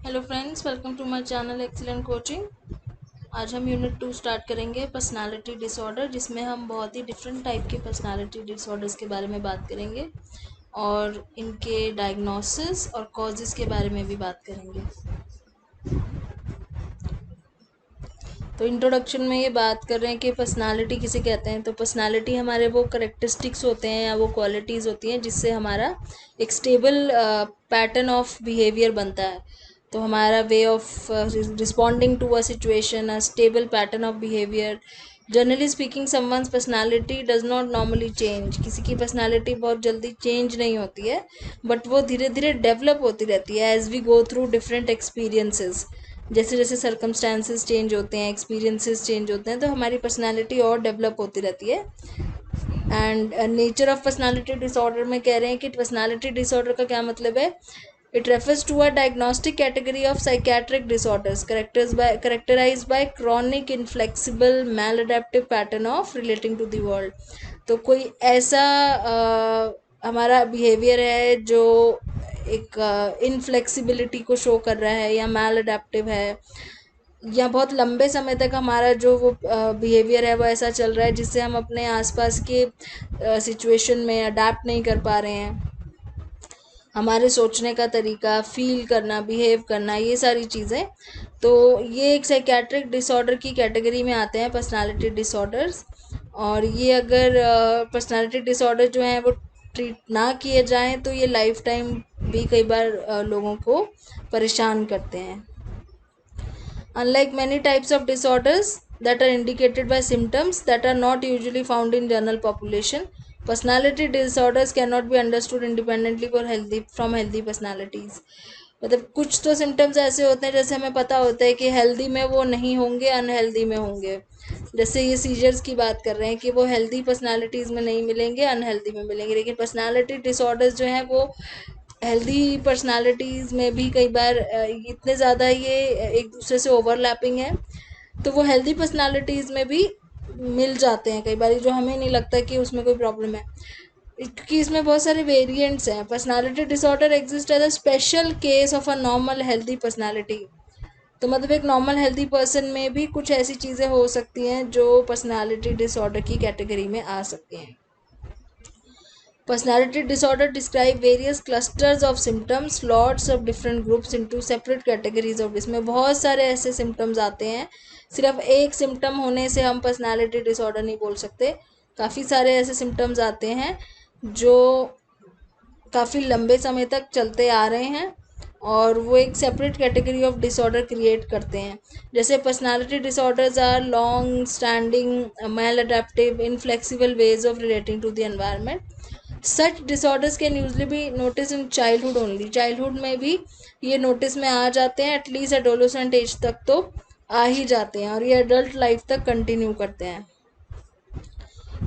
Hello friends, welcome to my channel excellent coaching. आज हम unit 2 start करेंगे personality disorder, जिसमें हम बहुत ही डिफरेंट टाइप के पर्सनालिटी डिसऑर्डर्स के बारे में बात करेंगे और इनके डायग्नोसिस और कॉजेज़ के बारे में भी बात करेंगे। तो इंट्रोडक्शन में ये बात कर रहे हैं कि पर्सनालिटी किसे कहते हैं। तो पर्सनालिटी हमारे वो करेक्टरिस्टिक्स होते हैं या वो क्वालिटीज़ होती हैं जिससे हमारा एक स्टेबल पैटर्न ऑफ बिहेवियर बनता है। तो हमारा way of responding to a situation, a stable pattern of behaviour. Generally speaking someone's personality does not normally change. किसी की पर्सनालिटी बहुत जल्दी चेंज नहीं होती है, बट वो धीरे धीरे डेवलप होती रहती है as we go through different experiences. जैसे जैसे सर्कमस्टांसेस चेंज होते हैं, एक्सपीरियंसेस चेंज होते हैं, तो हमारी पर्सनालिटी और डेवलप होती रहती है। And nature of personality disorder में कह रहे हैं कि पर्सनालिटी डिसऑर्डर का क्या मतलब है। It refers to a diagnostic category of psychiatric disorders characterized by chronic inflexible maladaptive pattern of relating to the world। तो कोई ऐसा हमारा बिहेवियर है जो एक इनफ्लेक्सिबिलिटी को शो कर रहा है या मैल अडेप्टिव है, या बहुत लंबे समय तक हमारा जो वो बिहेवियर है वो ऐसा चल रहा है जिससे हम अपने आसपास के सिचुएशन में अडेप्ट नहीं कर पा रहे हैं। हमारे सोचने का तरीका, फील करना, बिहेव करना, ये सारी चीज़ें, तो ये एक साइकेट्रिक डिसऑर्डर की कैटेगरी में आते हैं पर्सनालिटी डिसऑर्डर्स। और ये अगर पर्सनालिटी डिसऑर्डर जो हैं वो ट्रीट ना किए जाएं तो ये लाइफ टाइम भी कई बार लोगों को परेशान करते हैं। Unlike many types of disorders that are indicated by symptoms that are not usually found in general population, personality disorders cannot be understood independently from healthy personalities। मतलब कुछ तो सिम्टम्स ऐसे होते हैं जैसे हमें पता होता है कि हेल्दी में वो नहीं होंगे, अनहेल्दी में होंगे। जैसे ये सीजर्स की बात कर रहे हैं कि वो हेल्दी पर्सनालिटीज़ में नहीं मिलेंगे, अनहेल्दी में मिलेंगे, लेकिन पर्सनालिटी डिसऑर्डर्स जो हैं वो हेल्दी पर्सनालिटीज़ में भी कई बार इतने ज़्यादा ये एक दूसरे से ओवरलैपिंग है, तो वो हेल्दी पर्सनालिटीज़ में भी मिल जाते हैं कई बार, जो हमें नहीं लगता कि उसमें कोई प्रॉब्लम है, क्योंकि इसमें बहुत सारे वेरिएंट्स हैं। Personality disorder exist as a special case of a normal healthy personality. तो मतलब एक नॉर्मल हेल्दी पर्सन में भी कुछ ऐसी चीज़ें हो सकती हैं जो पर्सनालिटी डिसऑर्डर की कैटेगरी में आ सकती हैं। Personality disorder describe various clusters of symptoms, lots of different groups into separate categories of। इसमें बहुत सारे ऐसे symptoms आते हैं, सिर्फ एक symptom होने से हम personality disorder नहीं बोल सकते। काफ़ी सारे ऐसे symptoms आते हैं जो काफ़ी लंबे समय तक चलते आ रहे हैं और वो एक separate category of disorder create करते हैं। जैसे personality disorders are long standing maladaptive inflexible ways of relating to the environment. Such disorders can usually be notice in childhood only. Childhood में भी ये नोटिस में आ जाते हैं, एटलीस्ट एडोलेसेंट एज तक तो आ ही जाते हैं और ये एडल्ट लाइफ तक कंटिन्यू करते हैं।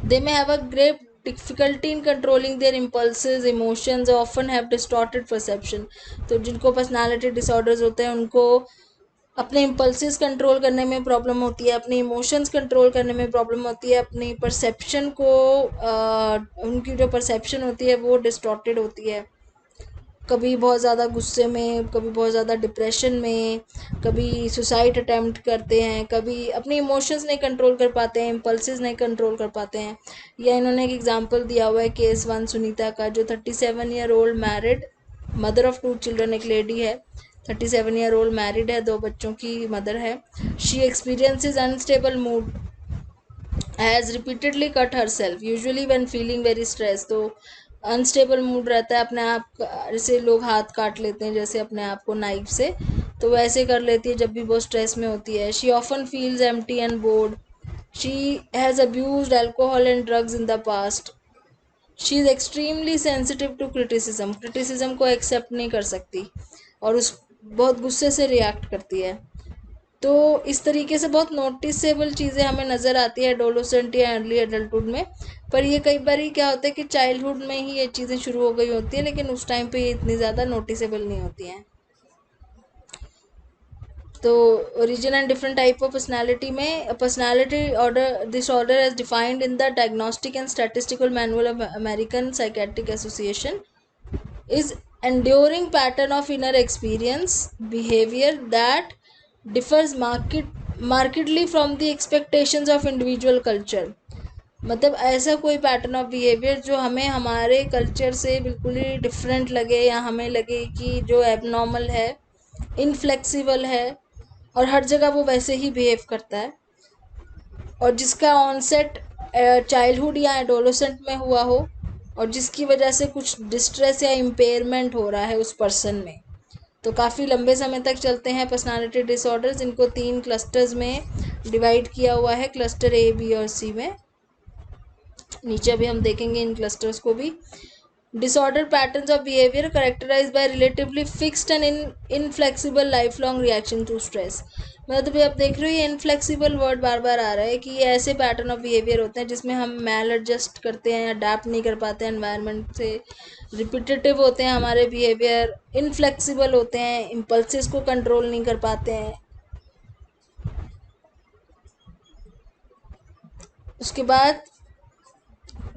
They may have a great difficulty in controlling their impulses, emotions, often have distorted perception। तो जिनको पर्सनालिटी डिसऑर्डर्स होते हैं उनको अपने इम्पल्सिस कंट्रोल करने में प्रॉब्लम होती है, अपने इमोशंस कंट्रोल करने में प्रॉब्लम होती है, अपनी परसेप्शन को उनकी जो परसेप्शन होती है वो डिस्टॉर्टेड होती है। कभी बहुत ज़्यादा गुस्से में, कभी बहुत ज़्यादा डिप्रेशन में, कभी सुसाइड अटैम्प्ट करते हैं, कभी अपने इमोशंस नहीं कंट्रोल कर पाते हैं, इम्पल्सिस नहीं कंट्रोल कर पाते हैं। या इन्होंने एक एग्जांपल दिया हुआ है केस 1 सुनीता का, जो 37-year-old married mother of 2 children, एक लेडी है, 37-year-old मैरिड है, 2 बच्चों की मदर है। She experiences unstable mood, has repeatedly cut her self usually when feeling very stress. तो अनस्टेबल मूड रहता है, अपने आप जैसे लोग हाथ काट लेते हैं जैसे अपने आप को नाइफ से, तो वैसे कर लेती है जब भी वो स्ट्रेस में होती है। She often feels empty and bored. She has abused alcohol and drugs in the past. She is extremely sensitive to criticism. Criticism को एक्सेप्ट नहीं कर सकती और उस बहुत गुस्से से रिएक्ट करती है। तो इस तरीके से बहुत नोटिसेबल चीज़ें हमें नज़र आती है एडोलेसेंट या अर्ली एडल्टहुड में। पर ये कई बार क्या होता है कि चाइल्डहुड में ही ये चीज़ें शुरू हो गई होती हैं, लेकिन उस टाइम पे ये इतनी ज़्यादा नोटिसेबल नहीं होती हैं। तो origin and different type of personality में, personality order disorder as defined in the diagnostic and statistical manual of American psychiatric association is enduring pattern of inner experience behavior that differs markedly from the expectations of individual culture। मतलब ऐसा कोई pattern of behaviour जो हमें हमारे culture से बिल्कुल ही different लगे या हमें लगे कि जो एबनॉर्मल है, इनफ्लेक्सिबल है और हर जगह वो वैसे ही बिहेव करता है, और जिसका ऑनसेट चाइल्डहुड या एडोलेसेंट में हुआ हो और जिसकी वजह से कुछ डिस्ट्रेस या इम्पेयरमेंट हो रहा है उस पर्सन में। तो काफ़ी लंबे समय तक चलते हैं पर्सनालिटी डिसऑर्डर्स। इनको 3 क्लस्टर्स में डिवाइड किया हुआ है, क्लस्टर ए, बी और सी में। नीचे अभी हम देखेंगे इन क्लस्टर्स को भी। Disorder patterns of behaviour characterized by relatively fixed and inflexible life long reaction to stress. मतलब आप देख रहे हो ये इनफ्लेक्सिबल वर्ड बार बार आ रहा है कि ये ऐसे पैटर्न ऑफ बिहेवियर होते हैं जिसमें हम मैल एडजस्ट करते हैं, अडेप्ट नहीं कर पाते हैं एनवायरनमेंट से, रिपीटेटिव होते हैं हमारे बिहेवियर, इनफ्लेक्सिबल होते हैं, इम्पल्सेस को कंट्रोल नहीं कर पाते हैं। उसके बाद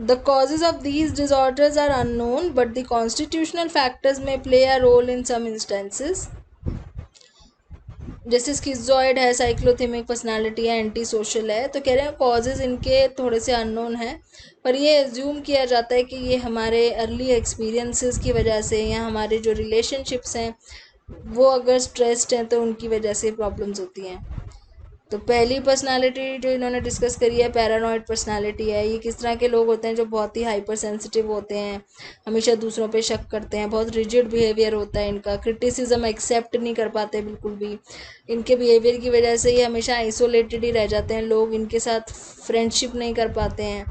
the causes of these disorders are unknown, but the constitutional factors may play a role in some instances। जैसे स्किज़ोइड है, साइक्लोथिमिक पर्सनालिटी है, एंटी सोशल है, तो कह रहे हैं कॉजेज इनके थोड़े से अननोन हैं, पर ये एज्यूम किया जाता है कि ये हमारे अर्ली एक्सपीरियंसेस की वजह से या हमारे जो रिलेशनशिप्स हैं वो अगर स्ट्रेस्ड हैं तो उनकी वजह से प्रॉब्लम्स होती हैं। तो पहली पर्सनालिटी जो इन्होंने डिस्कस करी है पैरानॉइड पर्सनालिटी है। ये किस तरह के लोग होते हैं जो बहुत ही हाइपर सेंसिटिव होते हैं, हमेशा दूसरों पे शक करते हैं, बहुत रिजिड बिहेवियर होता है इनका, क्रिटिसिज्म एक्सेप्ट नहीं कर पाते बिल्कुल भी। इनके बिहेवियर की वजह से ये हमेशा आइसोलेटेड ही रह जाते हैं, लोग इनके साथ फ्रेंडशिप नहीं कर पाते हैं,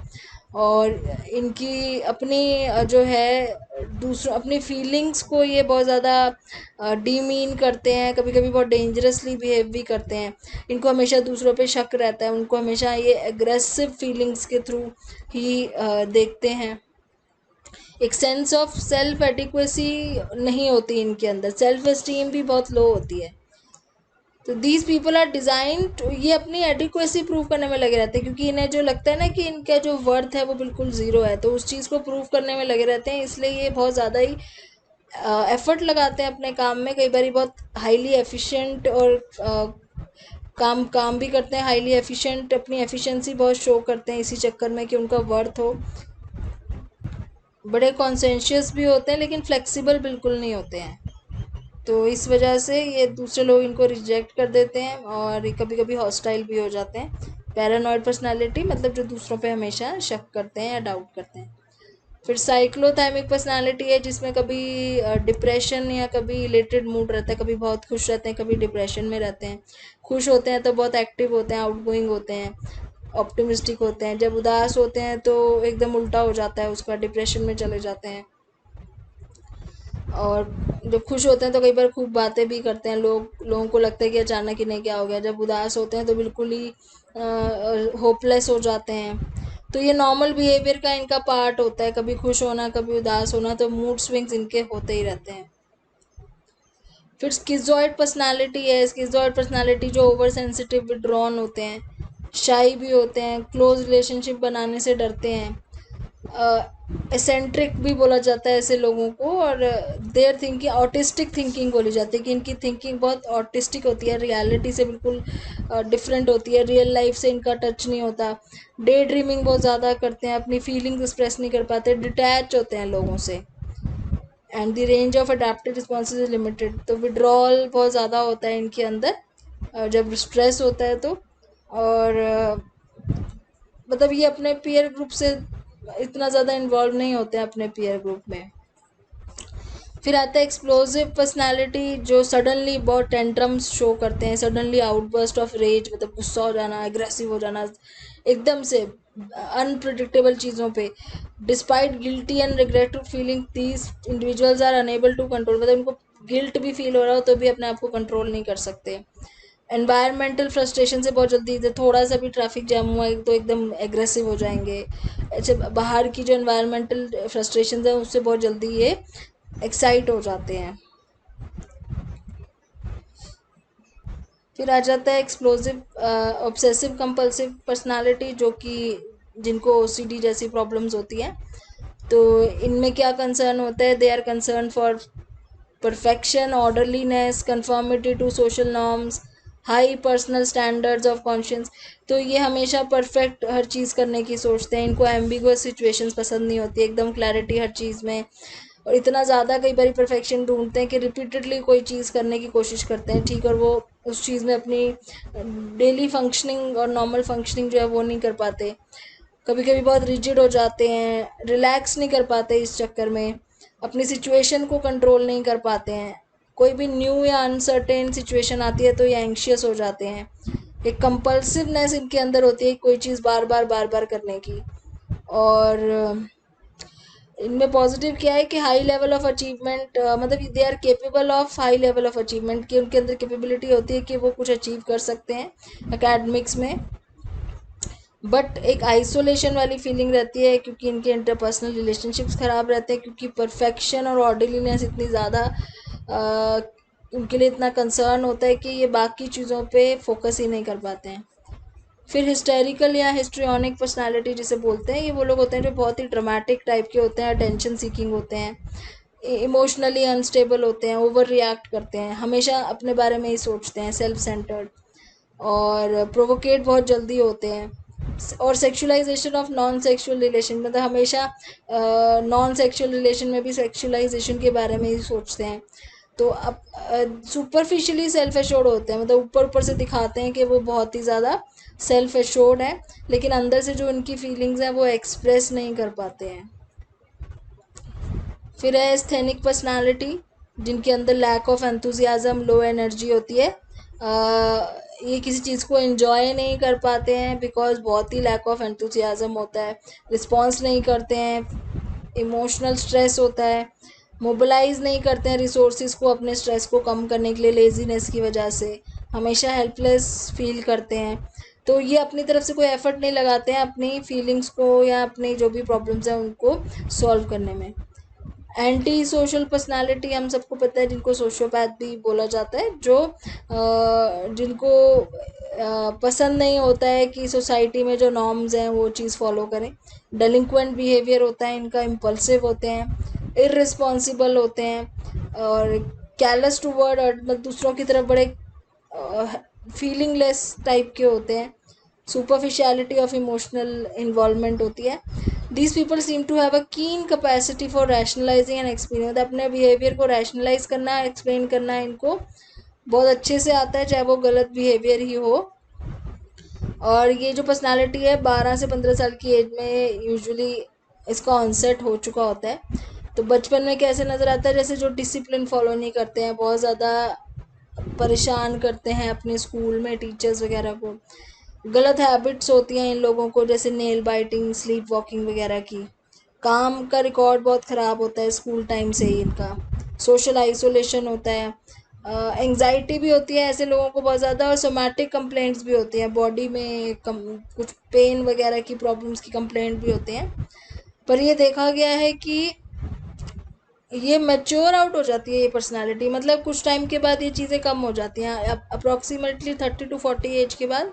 और इनकी अपनी जो है दूसरों अपनी फीलिंग्स को ये बहुत ज़्यादा डीमीन करते हैं, कभी कभी बहुत डेंजरसली बिहेव भी करते हैं। इनको हमेशा दूसरों पे शक रहता है, उनको हमेशा ये एग्रेसिव फीलिंग्स के थ्रू ही देखते हैं। एक सेंस ऑफ सेल्फ एडिक्वेसी नहीं होती इनके अंदर, सेल्फ एस्टीम भी बहुत लो होती है। तो दीज पीपल आर डिज़ाइन, ये अपनी एडिक्वेसी प्रूव करने में लगे रहते हैं, क्योंकि इन्हें जो लगता है ना कि इनका जो वर्थ है वो बिल्कुल ज़ीरो है, तो उस चीज़ को प्रूव करने में लगे रहते हैं, इसलिए ये बहुत ज़्यादा ही एफर्ट लगाते हैं अपने काम में। कई बार बहुत हाईली एफिशिएंट और काम भी करते हैं हाईली एफिशिएंट, अपनी एफिशिएंसी बहुत शो करते हैं इसी चक्कर में कि उनका वर्थ हो। बड़े कॉन्सेंशियस भी होते हैं लेकिन फ्लेक्सिबल बिल्कुल नहीं होते हैं, तो इस वजह से ये दूसरे लोग इनको रिजेक्ट कर देते हैं और कभी कभी हॉस्टाइल भी हो जाते हैं। पैरानॉइड पर्सनालिटी मतलब जो दूसरों पे हमेशा शक करते हैं या डाउट करते हैं। फिर साइक्लोथाइमिक पर्सनालिटी है जिसमें कभी डिप्रेशन या कभी इलेटेड मूड रहता है, कभी बहुत खुश रहते हैं, कभी डिप्रेशन में रहते हैं। खुश होते हैं तो बहुत एक्टिव होते हैं, आउटगोइंग होते हैं, ऑप्टिमिस्टिक होते हैं। जब उदास होते हैं तो एकदम उल्टा हो जाता है, उसका डिप्रेशन में चले जाते हैं। और जब खुश होते हैं तो कई बार खूब बातें भी करते हैं, लोगों को लगता है कि अचानक इन्हें क्या हो गया। जब उदास होते हैं तो बिल्कुल ही होपलेस हो जाते हैं। तो ये नॉर्मल बिहेवियर का इनका पार्ट होता है, कभी खुश होना कभी उदास होना, तो मूड स्विंग्स इनके होते ही रहते हैं। फिर स्किज़ोइड पर्सनालिटी है। स्किज़ोइड पर्सनालिटी जो ओवर सेंसिटिव, विड्रॉन होते हैं, शाई भी होते हैं, क्लोज रिलेशनशिप बनाने से डरते हैं, एसेंट्रिक भी बोला जाता है ऐसे लोगों को, और देयर थिंकिंग ऑटिस्टिक थिंकिंग बोली जाती है कि इनकी थिंकिंग बहुत ऑटिस्टिक होती है, रियलिटी से बिल्कुल डिफरेंट होती है, रियल लाइफ से इनका टच नहीं होता। डे ड्रीमिंग बहुत ज़्यादा करते हैं, अपनी फीलिंग्स एक्सप्रेस नहीं कर पाते, डिटैच होते हैं लोगों से, and the range of adaptive responses is limited. तो विड्रॉल बहुत ज़्यादा होता है इनके अंदर जब स्ट्रेस होता है तो, और मतलब ये अपने पीयर ग्रुप से इतना ज़्यादा इन्वॉल्व नहीं होते हैं अपने पीयर ग्रुप में। फिर आता है एक्सप्लोसिव पर्सनालिटी जो सडनली बहुत टेंट्रम्स शो करते हैं, सडनली आउटबर्स्ट ऑफ रेज, मतलब गुस्सा हो जाना, एग्रेसिव हो जाना एकदम से अनप्रिडिक्टेबल चीज़ों पे। Despite guilty and regretful feeling these individuals are unable to control, मतलब इनको गिल्ट भी फील हो रहा हो तो भी अपने आप को कंट्रोल नहीं कर सकते। एनवायरमेंटल फ्रस्ट्रेशन से बहुत जल्दी, थोड़ा सा भी ट्रैफिक जैम हुआ तो एकदम एग्रेसिव हो जाएंगे। अच्छा, बाहर की जो एनवायरमेंटल फ्रस्ट्रेशन है उससे बहुत जल्दी ये एक्साइट हो जाते हैं। फिर आ जाता है एक्सप्लोसिव ऑब्सेसिव कंपल्सिव पर्सनालिटी, जो कि जिनको ओसीडी जैसी प्रॉब्लम्स होती हैं। तो इनमें क्या कंसर्न होता है, they are concern for perfection, orderliness, conformity to social norms, high personal standards of conscience. तो ये हमेशा परफेक्ट हर चीज़ करने की सोचते हैं, इनको एम्बिगुअस सिचुएशंस पसंद नहीं होती, एकदम क्लैरिटी हर चीज़ में। और इतना ज़्यादा कई बार परफेक्शन ढूंढते हैं कि रिपीटेडली कोई चीज़ करने की कोशिश करते हैं, ठीक, और वो उस चीज़ में अपनी डेली फंक्शनिंग और नॉर्मल फंक्शनिंग जो है वो नहीं कर पाते। कभी कभी बहुत रिजिड हो जाते हैं, रिलैक्स नहीं कर पाते, इस चक्कर में अपनी सिचुएशन को कंट्रोल नहीं कर पाते हैं। कोई भी न्यू या अनसर्टेन सिचुएशन आती है तो ये एंग्शियस हो जाते हैं। एक कंपल्सिवनेस इनके अंदर होती है कोई चीज़ बार बार करने की। और इनमें पॉजिटिव क्या है कि हाई लेवल ऑफ अचीवमेंट, मतलब they are capable of high level of achievement, कि उनके अंदर कैपेबिलिटी होती है कि वो कुछ अचीव कर सकते हैं एकेडमिक्स में। बट एक आइसोलेशन वाली फीलिंग रहती है क्योंकि इनके इंटरपर्सनल रिलेशनशिप्स ख़राब रहते हैं, क्योंकि परफेक्शन और ऑर्डरलीनेस इतनी ज़्यादा उनके लिए इतना कंसर्न होता है कि ये बाकी चीज़ों पे फोकस ही नहीं कर पाते हैं। फिर हिस्टेरिकल या हिस्ट्रियोनिक पर्सनालिटी जिसे बोलते हैं, ये वो लोग होते हैं जो बहुत ही ड्रामेटिक टाइप के होते हैं, अटेंशन सीकिंग होते हैं, इमोशनली अनस्टेबल होते हैं, ओवर रिएक्ट करते हैं, हमेशा अपने बारे में ही सोचते हैं, सेल्फ सेंटर्ड, और प्रोवोकेट बहुत जल्दी होते हैं। और sexualisation of non sexual relation, मतलब हमेशा नॉन सेक्सुअल रिलेशन में भी सेक्सुअलाइजेशन के बारे में ही सोचते हैं। तो अब सुपरफिशियली सेल्फ एश्योर्ड होते हैं, मतलब ऊपर ऊपर से दिखाते हैं कि वो बहुत ही ज़्यादा सेल्फ एश्योर्ड है, लेकिन अंदर से जो उनकी फीलिंग्स हैं वो एक्सप्रेस नहीं कर पाते हैं। फिर है एस्थेनिक पर्सनालिटी, जिनके अंदर lack of enthusiasm, low energy होती है। ये किसी चीज़ को एंजॉय नहीं कर पाते हैं बिकॉज बहुत ही लैक ऑफ एंथुजियाज्म होता है, रिस्पॉन्स नहीं करते हैं, इमोशनल स्ट्रेस होता है, मोबिलाइज नहीं करते हैं रिसोर्सेज को अपने स्ट्रेस को कम करने के लिए, लेजीनेस की वजह से हमेशा हेल्पलेस फील करते हैं। तो ये अपनी तरफ से कोई एफर्ट नहीं लगाते हैं अपनी फीलिंग्स को या अपनी जो भी प्रॉब्लम्स हैं उनको सॉल्व करने में। एंटी सोशल पर्सनालिटी, हम सबको पता है, जिनको सोशियोपैथ भी बोला जाता है, जो जिनको पसंद नहीं होता है कि सोसाइटी में जो नॉर्म्स हैं वो चीज़ फॉलो करें। डेलिंक्वेंट बिहेवियर होता है इनका, इम्पल्सिव होते हैं, इररिस्पॉन्सिबल होते हैं, और कैलस टूवर्ड, और दूसरों की तरफ बड़े फीलिंगलेस टाइप के होते हैं। सुपरफिशियलिटी ऑफ इमोशनल इन्वॉल्वमेंट होती है। These people seem to have a keen capacity for rationalising and experience, अपने बिहेवियर को रैशनलाइज करना, एक्सप्लेन करना इनको बहुत अच्छे से आता है, चाहे वो गलत बिहेवियर ही हो। और ये जो पर्सनालिटी है 12 से 15 साल की एज में यूजुअली इसका ऑनसेट हो चुका होता है। तो बचपन में कैसे नज़र आता है, जैसे जो डिसिप्लिन फॉलो नहीं करते हैं, बहुत ज़्यादा परेशान करते हैं अपने स्कूल में टीचर्स वगैरह को, गलत हैबिट्स होती हैं इन लोगों को, जैसे नेल बाइटिंग, स्लीप वॉकिंग वगैरह की। काम का रिकॉर्ड बहुत ख़राब होता है स्कूल टाइम से ही इनका। सोशल आइसोलेशन होता है, एंग्जाइटी भी होती है ऐसे लोगों को बहुत ज़्यादा, और सोमैटिक कंप्लेंट्स भी होती हैं, बॉडी में कुछ पेन वगैरह की प्रॉब्लम्स की कंप्लेंट भी होते हैं। पर ये देखा गया है कि ये मैच्योर आउट हो जाती है ये पर्सनालिटी, मतलब कुछ टाइम के बाद ये चीज़ें कम हो जाती हैं, अप्रॉक्सीमेटली 30 to 40 एज के बाद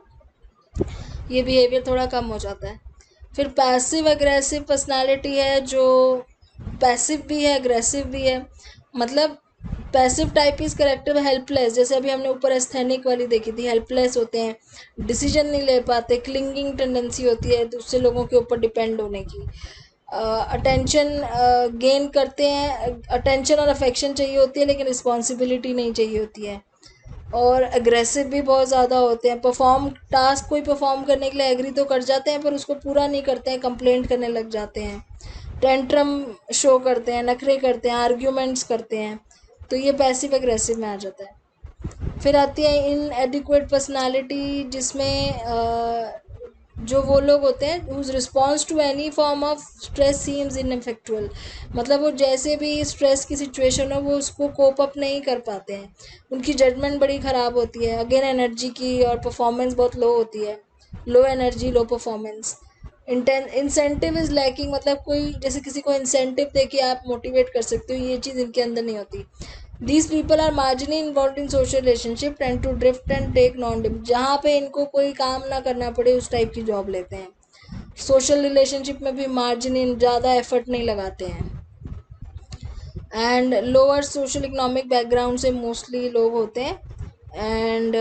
ये बिहेवियर थोड़ा कम हो जाता है। फिर पैसिव अग्रेसिव पर्सनालिटी है, जो पैसिव भी है अग्रेसिव भी है। मतलब passive type is character helpless, जैसे अभी हमने ऊपर एस्थेनिक वाली देखी थी, हेल्पलेस होते हैं, डिसीजन नहीं ले पाते, क्लिंगिंग टेंडेंसी होती है दूसरे लोगों के ऊपर डिपेंड होने की, अटेंशन गेन करते हैं, अटेंशन और अफेक्शन चाहिए होती है लेकिन रिस्पॉन्सिबिलिटी नहीं चाहिए होती है, और अग्रेसिव भी बहुत ज़्यादा होते हैं। टास्क कोई परफॉर्म करने के लिए एग्री तो कर जाते हैं पर उसको पूरा नहीं करते हैं, कंप्लेंट करने लग जाते हैं, टेंट्रम शो करते हैं, नखरे करते हैं, आर्ग्यूमेंट्स करते हैं। तो ये पैसिव अग्रेसिव में आ जाता है। फिर आती है इन एडिक्वेट पर्सनालिटी, जिसमें जो वो लोग होते हैं whose response to any form of stress seems ineffectual, मतलब वो जैसे भी स्ट्रेस की सिचुएशन हो वो उसको कोप अप नहीं कर पाते हैं, उनकी जजमेंट बड़ी ख़राब होती है, अगेन एनर्जी की और परफॉर्मेंस बहुत लो होती है, low energy low performance. Incentive is lacking, मतलब कोई जैसे किसी को इंसेंटिव दे के आप मोटिवेट कर सकते हो, ये चीज़ इनके अंदर नहीं होती। These people are marginally involve in social relationship, tend to drift and take non dip, जहाँ पे इनको कोई काम ना करना पड़े उस टाइप की जॉब लेते हैं। सोशल रिलेशनशिप में भी मार्जिन ज़्यादा एफर्ट नहीं लगाते हैं। And lower social economic background से मोस्टली लोग होते हैं, and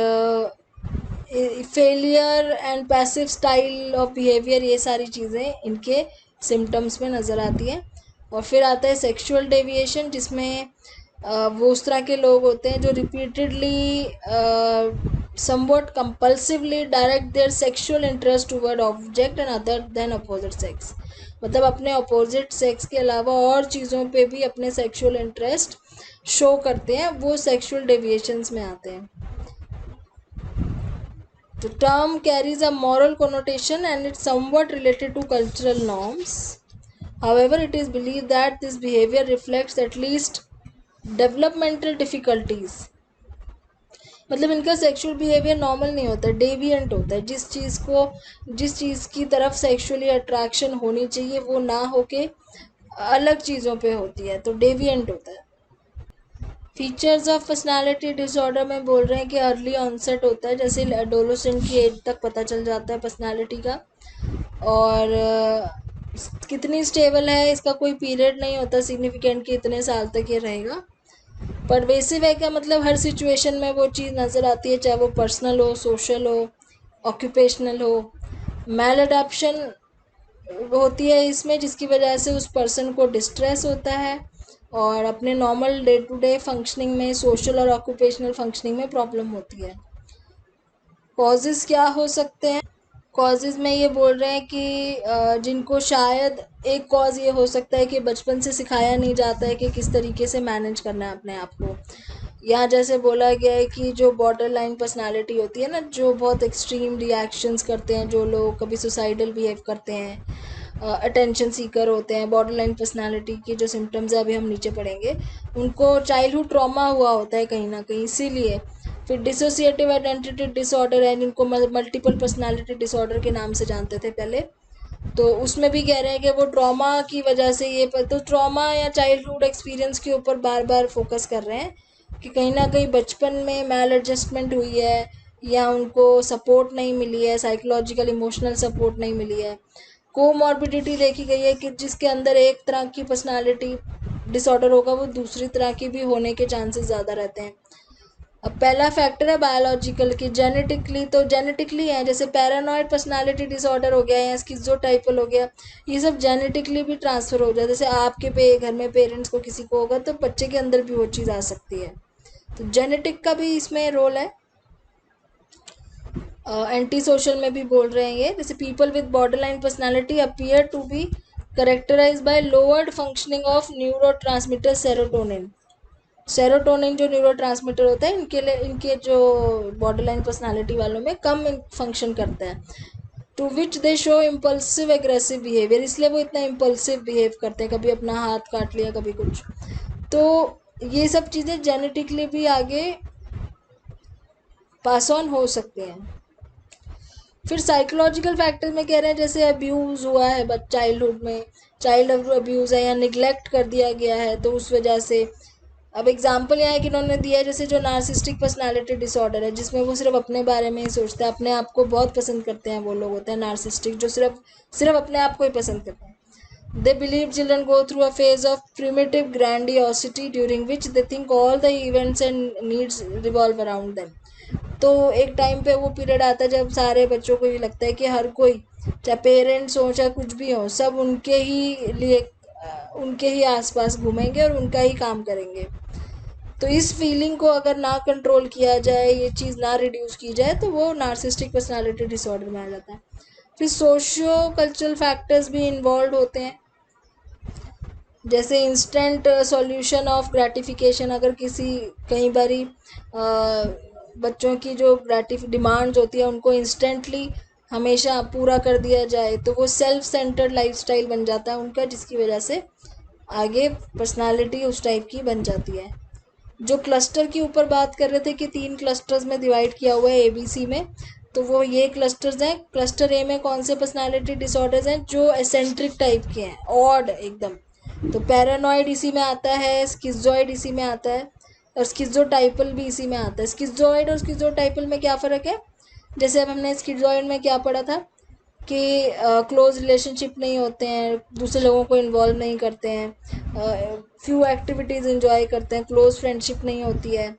failure and passive style of behaviour, ये सारी चीज़ें इनके सिम्टम्स में नज़र आती हैं। और फिर आता है सेक्सुअल डेविएशन, जिसमें वो उस तरह के लोग होते हैं जो repeatedly somewhat compulsively direct their sexual interest toward object and other than opposite sex, मतलब अपने अपोजिट सेक्स के अलावा और चीज़ों पे भी अपने सेक्सुअल इंटरेस्ट शो करते हैं, वो सेक्सुअल डेविएशंस में आते हैं। The term carries a moral connotation and it's somewhat related to cultural norms. However, it is believed that this behavior reflects at least developmental difficulties. मतलब इनका सेक्सुअल बिहेवियर नॉर्मल नहीं होता, डेविएंट होता है। जिस चीज़ की तरफ सेक्सुअली अट्रैक्शन होनी चाहिए वो ना होके अलग चीज़ों पे होती है, तो डेविएंट होता है। फीचर्स ऑफ पर्सनालिटी डिसऑर्डर में बोल रहे हैं कि अर्ली ऑनसेट होता है, जैसे एडोलेसेंट की एज तक पता चल जाता है पर्सनालिटी का, और कितनी स्टेबल है इसका कोई पीरियड नहीं होता सिग्निफिकेंट कि इतने साल तक ये रहेगा। परवेसिव है क्या मतलब हर सिचुएशन में वो चीज़ नज़र आती है, चाहे वो पर्सनल हो, सोशल हो, ऑक्यूपेशनल हो। मैल अडैप्शन होती है इसमें, जिसकी वजह से उस पर्सन को डिस्ट्रेस होता है और अपने normal day to day functioning में, सोशल और ऑक्यूपेशनल फंक्शनिंग में प्रॉब्लम होती है। कॉजेज़ क्या हो सकते हैं? कॉजेज़ में ये बोल रहे हैं कि जिनको शायद एक कॉज ये हो सकता है कि बचपन से सिखाया नहीं जाता है कि किस तरीके से मैनेज करना है अपने आप को। यहाँ जैसे बोला गया है कि जो बॉर्डर लाइन पर्सनैलिटी होती है ना, जो बहुत एक्सट्रीम रिएक्शंस करते हैं, जो लोग कभी सुसाइडल बिहेव करते हैं, अटेंशन सीकर होते हैं, बॉर्डर लाइन पर्सनैलिटी के जो सिम्टम्स है अभी हम नीचे पढ़ेंगे, उनको चाइल्डहुड ट्रॉमा हुआ होता है कहीं ना कहीं, इसीलिए। फिर डिसोसिएटिव आइडेंटिटी डिसऑर्डर है, जिनको मल्टीपल पर्सनालिटी डिसऑर्डर के नाम से जानते थे पहले, तो उसमें भी कह रहे हैं कि वो ट्रॉमा की वजह से ये तो ट्रॉमा या चाइल्डहुड एक्सपीरियंस के ऊपर बार बार फोकस कर रहे हैं कि कहीं ना कहीं बचपन में मैल एडजस्टमेंट हुई है या उनको सपोर्ट नहीं मिली है, साइकोलॉजिकल इमोशनल सपोर्ट नहीं मिली है। कोमॉर्बिडिटी देखी गई है कि जिसके अंदर एक तरह की पर्सनालिटी डिसऑर्डर होगा वो दूसरी तरह की भी होने के चांसेस ज़्यादा रहते हैं। अब पहला फैक्टर है बायोलॉजिकल की, जेनेटिकली, तो जेनेटिकली है, जैसे पैरानॉइड पर्सनालिटी डिसऑर्डर हो गया या स्किज़ोटाइपल हो गया, ये सब जेनेटिकली भी ट्रांसफ़र हो जाए। जैसे आपके घर में पेरेंट्स को किसी को होगा तो बच्चे के अंदर भी वो चीज़ आ सकती है, तो जेनेटिक का भी इसमें रोल है। एंटी सोशल में भी बोल रहे हैं ये, जैसे people with borderline personality appear to be characterize by lowered functioning of neurotransmitter serotonin. Serotonin जो न्यूरोट्रांसमीटर होता है इनके जो बॉर्डरलाइन पर्सनालिटी वालों में कम फंक्शन करता है, to which they show impulsive aggressive behaviour, इसलिए वो इतना इम्पल्सिव बिहेव करते हैं, कभी अपना हाथ काट लिया, कभी कुछ। तो ये सब चीज़ें जेनेटिकली भी आगे पास ऑन हो सकते हैं। फिर साइकोलॉजिकल फैक्टर में कह रहे हैं जैसे अब्यूज़ हुआ है चाइल्डहुड में, चाइल्ड अब्यूज़ है या निगलेक्ट कर दिया गया है, तो उस वजह से। अब एग्जाम्पल यहाँ है कि इन्होंने दिया है, जैसे जो नार्सिस्टिक पर्सनालिटी डिसऑर्डर है, जिसमें वो सिर्फ अपने बारे में ही सोचते हैं, अपने आप को बहुत पसंद करते हैं, वो लोग होते हैं नार्सिस्टिक, जो सिर्फ सिर्फ अपने आप को ही पसंद करते हैं। They believe children go through a phase of primitive grandiosity during which they think all the events and needs revolve around them. तो एक टाइम पे वो पीरियड आता है जब सारे बच्चों को ये लगता है कि हर कोई, चाहे पेरेंट्स हो चाहे कुछ भी हो, सब उनके ही लिए उनके ही आसपास घूमेंगे और उनका ही काम करेंगे। तो इस फीलिंग को अगर ना कंट्रोल किया जाए, ये चीज़ ना रिड्यूस की जाए, तो वो नार्सिस्टिक पर्सनालिटी डिसऑर्डर में आ जाता है। फिर सोशियो कल्चरल फैक्टर्स भी इन्वॉल्व होते हैं, जैसे इंस्टेंट सॉल्यूशन ऑफ ग्रेटिफिकेशन, अगर किसी कई बारी बच्चों की जो डिमांड्स होती है उनको इंस्टेंटली हमेशा पूरा कर दिया जाए, तो वो सेल्फ सेंटर्ड लाइफस्टाइल बन जाता है उनका, जिसकी वजह से आगे पर्सनालिटी उस टाइप की बन जाती है। जो क्लस्टर के ऊपर बात कर रहे थे कि 3 क्लस्टर्स में डिवाइड किया हुआ है ABC में, तो वो ये क्लस्टर्स हैं। क्लस्टर ए में कौन से पर्सनालिटी डिसऑर्डर्स हैं? जो एसेंट्रिक टाइप के हैं, ऑड एकदम, तो पैरानॉइड इसी में आता है, स्किज़ोइड इसी में आता है, और स्किज़ोटाइपल भी इसी में आता है। स्किज़ोइड और स्किज़ोटाइपल में क्या फ़र्क है? जैसे अब हमने स्किज़ोइड में क्या पढ़ा था कि क्लोज रिलेशनशिप नहीं होते हैं, दूसरे लोगों को इन्वॉल्व नहीं करते हैं, फ्यू एक्टिविटीज़ इन्जॉय करते हैं, क्लोज फ्रेंडशिप नहीं होती है,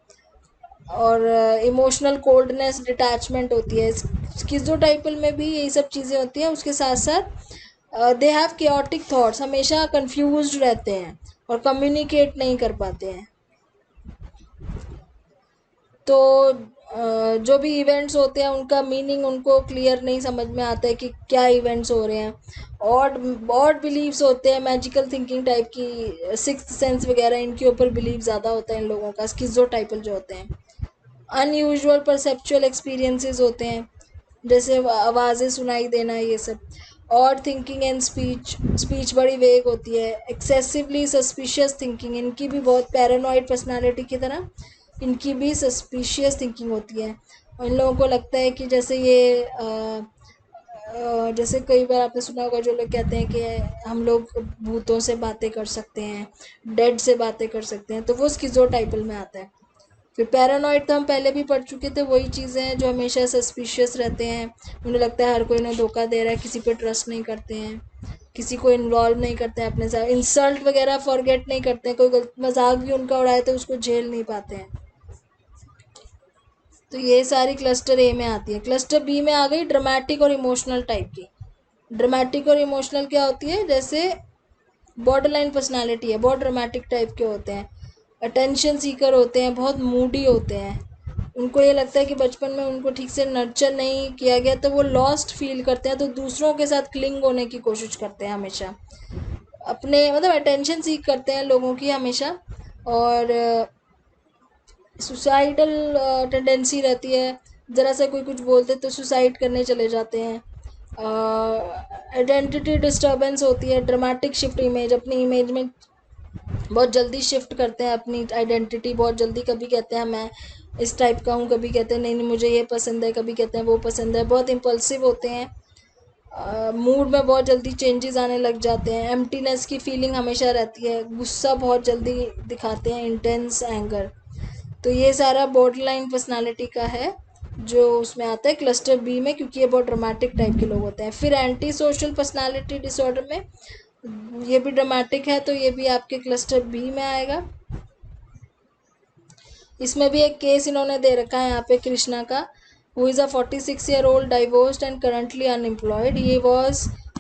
और इमोशनल कोल्डनेस, डिटैचमेंट होती है। स्किज़ोटाइपल में भी यही सब चीज़ें होती हैं। उसके साथ साथ दे हैव केओटिक थॉट्स, हमेशा कंफ्यूज्ड रहते हैं और कम्युनिकेट नहीं कर पाते हैं। तो जो भी इवेंट्स होते हैं उनका मीनिंग उनको क्लियर नहीं समझ में आता है कि क्या इवेंट्स हो रहे हैं। ऑड बिलीव्स होते हैं, मैजिकल थिंकिंग टाइप की, सिक्स्थ सेंस वगैरह, इनके ऊपर बिलीव ज़्यादा होता है इन लोगों का, स्किज़ोटाइपल जो होते हैं। अनयूजुअल परसेप्चुअल एक्सपीरियंसेस होते हैं, जैसे आवाज़ें सुनाई देना, ये सब। और थिंकिंग एंड स्पीच, स्पीच बड़ी वेग होती है। एक्सेसिवली सस्पिशियस थिंकिंग, इनकी भी बहुत पैरानॉइड पर्सनालिटी की तरह इनकी भी सस्पिशियस थिंकिंग होती है। और इन लोगों को लगता है कि जैसे ये जैसे कई बार आपने सुना होगा जो लोग कहते हैं कि हम लोग भूतों से बातें कर सकते हैं, डेड से बातें कर सकते हैं, तो वो स्किज़ोटाइपल में आता है। फिर पैरानॉइड तो हम पहले भी पढ़ चुके थे, वही चीज़ें हैं जो हमेशा सस्पिशियस रहते हैं, उन्हें लगता है हर कोई उन्हें धोखा दे रहा है, किसी पे ट्रस्ट नहीं करते हैं, किसी को इन्वॉल्व नहीं करते हैं अपने साथ, इंसल्ट वगैरह फॉरगेट नहीं करते हैं, कोई गलत मजाक भी उनका उड़ाए तो उसको झेल नहीं पाते हैं। तो ये सारी क्लस्टर ए में आती है। क्लस्टर बी में आ गई ड्रामेटिक और इमोशनल टाइप की। ड्रामेटिक और इमोशनल क्या होती है? जैसे बॉर्डर लाइन पर्सनैलिटी है, बहुत ड्रामेटिक टाइप के होते हैं, अटेंशन सीकर होते हैं, बहुत मूडी होते हैं। उनको ये लगता है कि बचपन में उनको ठीक से नर्चर नहीं किया गया, तो वो लॉस्ट फील करते हैं, तो दूसरों के साथ क्लिंग होने की कोशिश करते हैं हमेशा, अपने मतलब अटेंशन सीख करते हैं लोगों की हमेशा। और सुसाइडल टेंडेंसी रहती है, ज़रा सा कोई कुछ बोलते तो सुसाइड करने चले जाते हैं। आइडेंटिटी डिस्टर्बेंस होती है, ड्रामेटिक शिफ्ट इमेज, अपनी इमेज में बहुत जल्दी शिफ्ट करते हैं अपनी आइडेंटिटी, बहुत जल्दी, कभी कहते हैं मैं इस टाइप का हूँ, कभी कहते हैं नहीं नहीं मुझे ये पसंद है, कभी कहते हैं वो पसंद है, बहुत इम्पल्सिव होते हैं, मूड में बहुत जल्दी चेंजेस आने लग जाते हैं, एम्प्टीनेस की फीलिंग हमेशा रहती है, गुस्सा बहुत जल्दी दिखाते हैं, इंटेंस एंगर। तो ये सारा बॉर्डर लाइन पर्सनैलिटी का है जो उसमें आता है क्लस्टर बी में, क्योंकि ये बहुत ड्रामेटिक टाइप के लोग होते हैं। फिर एंटी सोशल पर्सनैलिटी डिसऑर्डर में ये भी ड्रामेटिक है, तो ये भी आपके क्लस्टर बी में आएगा। इसमें भी एक केस इन्होंने दे रखा है यहाँ पे कृष्णा का, who is a 46-year-old divorced and currently unemployed.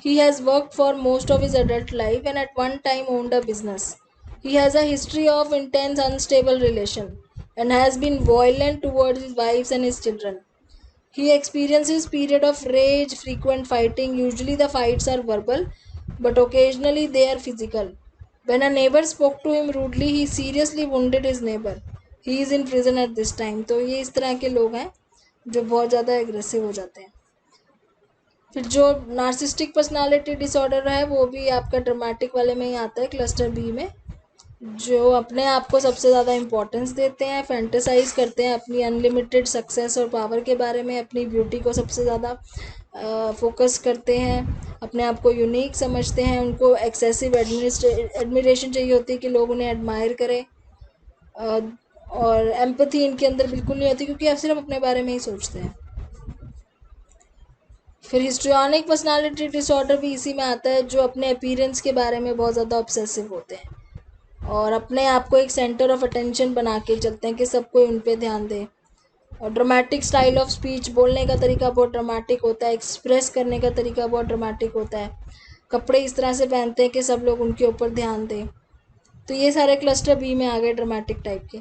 He has worked for most of his adult life and at one time owned a business. He has a history of intense unstable relation and has been violent towards his wives and his children. He experiences period of rage, frequent fighting. Usually the fights are verbal, but occasionally they are physical. When a neighbor spoke to him rudely, he seriously wounded his neighbor. He is in prison at this time. तो ये इस तरह के लोग हैं जो बहुत ज़्यादा एग्रेसिव हो जाते हैं। फिर जो नार्सिस्टिक पर्सनालिटी डिसऑर्डर है वो भी आपका ड्रामेटिक वाले में ही आता है, क्लस्टर बी में, जो अपने आप को सबसे ज़्यादा इम्पोर्टेंस देते हैं, फैंटेसाइज करते हैं अपनी अनलिमिटेड सक्सेस और पावर के बारे में, अपनी ब्यूटी को सबसे ज़्यादा फोकस करते हैं, अपने आप को यूनिक समझते हैं, उनको एक्सेसिव एडमिरेशन चाहिए होती है कि लोग उन्हें एडमायर करें, और एम्पैथी इनके अंदर बिल्कुल नहीं होती क्योंकि आप सिर्फ अपने बारे में ही सोचते हैं। फिर हिस्ट्रियोनिक पर्सनालिटी डिसऑर्डर भी इसी में आता है, जो अपने अपीयरेंस के बारे में बहुत ज़्यादा ऑब्सेसिव होते हैं और अपने आप को एक सेंटर ऑफ अटेंशन बना के चलते हैं कि सब कोई उन पे ध्यान दे। और ड्रामेटिक स्टाइल ऑफ स्पीच, बोलने का तरीका बहुत ड्रामेटिक होता है, एक्सप्रेस करने का तरीका बहुत ड्रामेटिक होता है, कपड़े इस तरह से पहनते हैं कि सब लोग उनके ऊपर ध्यान दें। तो ये सारे क्लस्टर बी में आ गए ड्रामेटिक टाइप के।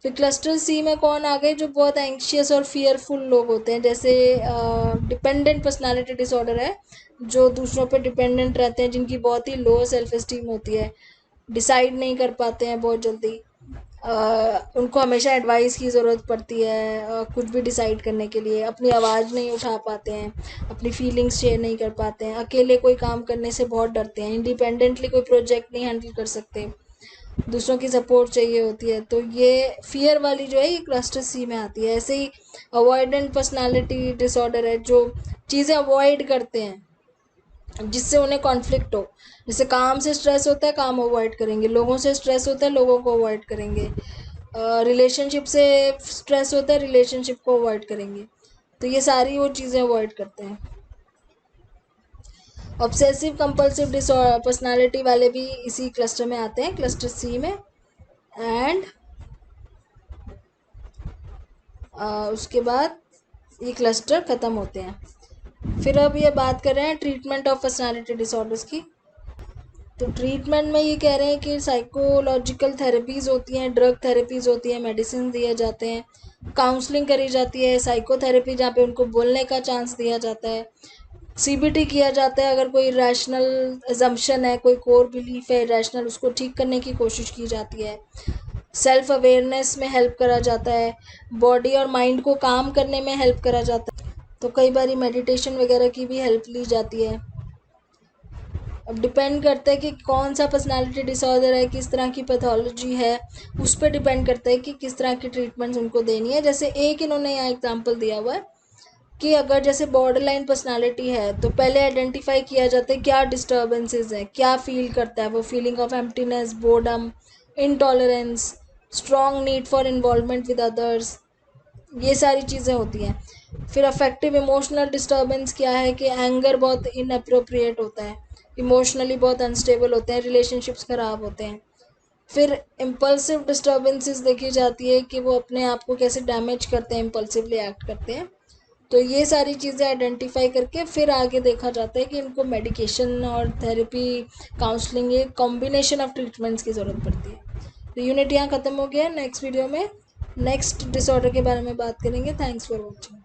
फिर क्लस्टर सी में कौन आ गए? जो बहुत एंग्शियस और फियरफुल लोग होते हैं, जैसे डिपेंडेंट पर्सनालिटी डिसऑर्डर है, जो दूसरों पे डिपेंडेंट रहते हैं, जिनकी बहुत ही लो सेल्फ एस्टीम होती है, डिसाइड नहीं कर पाते हैं बहुत जल्दी, उनको हमेशा एडवाइस की ज़रूरत पड़ती है कुछ भी डिसाइड करने के लिए, अपनी आवाज़ नहीं उठा पाते हैं, अपनी फीलिंग्स शेयर नहीं कर पाते हैं, अकेले कोई काम करने से बहुत डरते हैं, इंडिपेंडेंटली कोई प्रोजेक्ट नहीं हैंडल कर सकते, दूसरों की सपोर्ट चाहिए होती है। तो ये फियर वाली जो है ये क्लस्टर सी में आती है। ऐसे ही अवॉइडेंट पर्सनालिटी डिसऑर्डर है, जो चीज़ें अवॉइड करते हैं जिससे उन्हें कॉन्फ्लिक्ट हो, जैसे काम से स्ट्रेस होता है काम अवॉइड करेंगे, लोगों से स्ट्रेस होता है लोगों को अवॉइड करेंगे, रिलेशनशिप से स्ट्रेस होता है रिलेशनशिप को अवॉइड करेंगे। तो ये सारी वो चीज़ें अवॉइड करते हैं। ऑब्सेसिव कंपल्सिव पर्सनालिटी वाले भी इसी क्लस्टर में आते हैं, क्लस्टर सी में। एंड उसके बाद ये क्लस्टर ख़त्म होते हैं। फिर अब ये बात कर रहे हैं ट्रीटमेंट ऑफ पर्सनालिटी डिसऑर्डर्स की। तो ट्रीटमेंट में ये कह रहे हैं कि साइकोलॉजिकल थेरेपीज़ होती हैं, ड्रग थेरेपीज़ होती हैं, मेडिसिन दिए जाते हैं, काउंसलिंग करी जाती है, साइकोथेरेपी जहाँ पे उनको बोलने का चांस दिया जाता है, सीबीटी किया जाता है अगर कोई रैशनल अजम्पशन है, कोई कोर बिलीफ है रैशनल, उसको ठीक करने की कोशिश की जाती है, सेल्फ अवेयरनेस में हेल्प करा जाता है, बॉडी और माइंड को काम करने में हेल्प करा जाता है। तो कई बार मेडिटेशन वगैरह की भी हेल्प ली जाती है। अब डिपेंड करता है कि कौन सा पर्सनालिटी डिसऑर्डर है, किस तरह की पैथोलॉजी है, उस पर डिपेंड करता है कि किस तरह की ट्रीटमेंट्स उनको देनी है। जैसे एक इन्होंने यहाँ एग्जांपल दिया हुआ है कि अगर जैसे बॉर्डरलाइन पर्सनालिटी है तो पहले आइडेंटिफाई किया जाता है क्या डिस्टर्बेंसेस हैं, क्या फील करता है वो, feeling of emptiness, boredom, intolerance, strong need for involvement with others, ये सारी चीज़ें होती हैं। फिर अफेक्टिव इमोशनल डिस्टर्बेंस क्या है कि एंगर बहुत इनअप्रोप्रिएट होता है, इमोशनली बहुत अनस्टेबल होते हैं, रिलेशनशिप्स ख़राब होते हैं। फिर इम्पल्सिव डिस्टर्बेंसेस देखी जाती है कि वो अपने आप को कैसे डैमेज करते हैं, इम्पल्सिवली एक्ट करते हैं। तो ये सारी चीज़ें आइडेंटिफाई करके फिर आगे देखा जाता है कि इनको मेडिकेशन और थेरेपी, काउंसलिंग, ये कॉम्बिनेशन ऑफ ट्रीटमेंट्स की ज़रूरत पड़ती है। तो यूनिट यहाँ ख़त्म हो गया। नेक्स्ट वीडियो में नेक्स्ट डिसऑर्डर के बारे में बात करेंगे। Thanks for watching.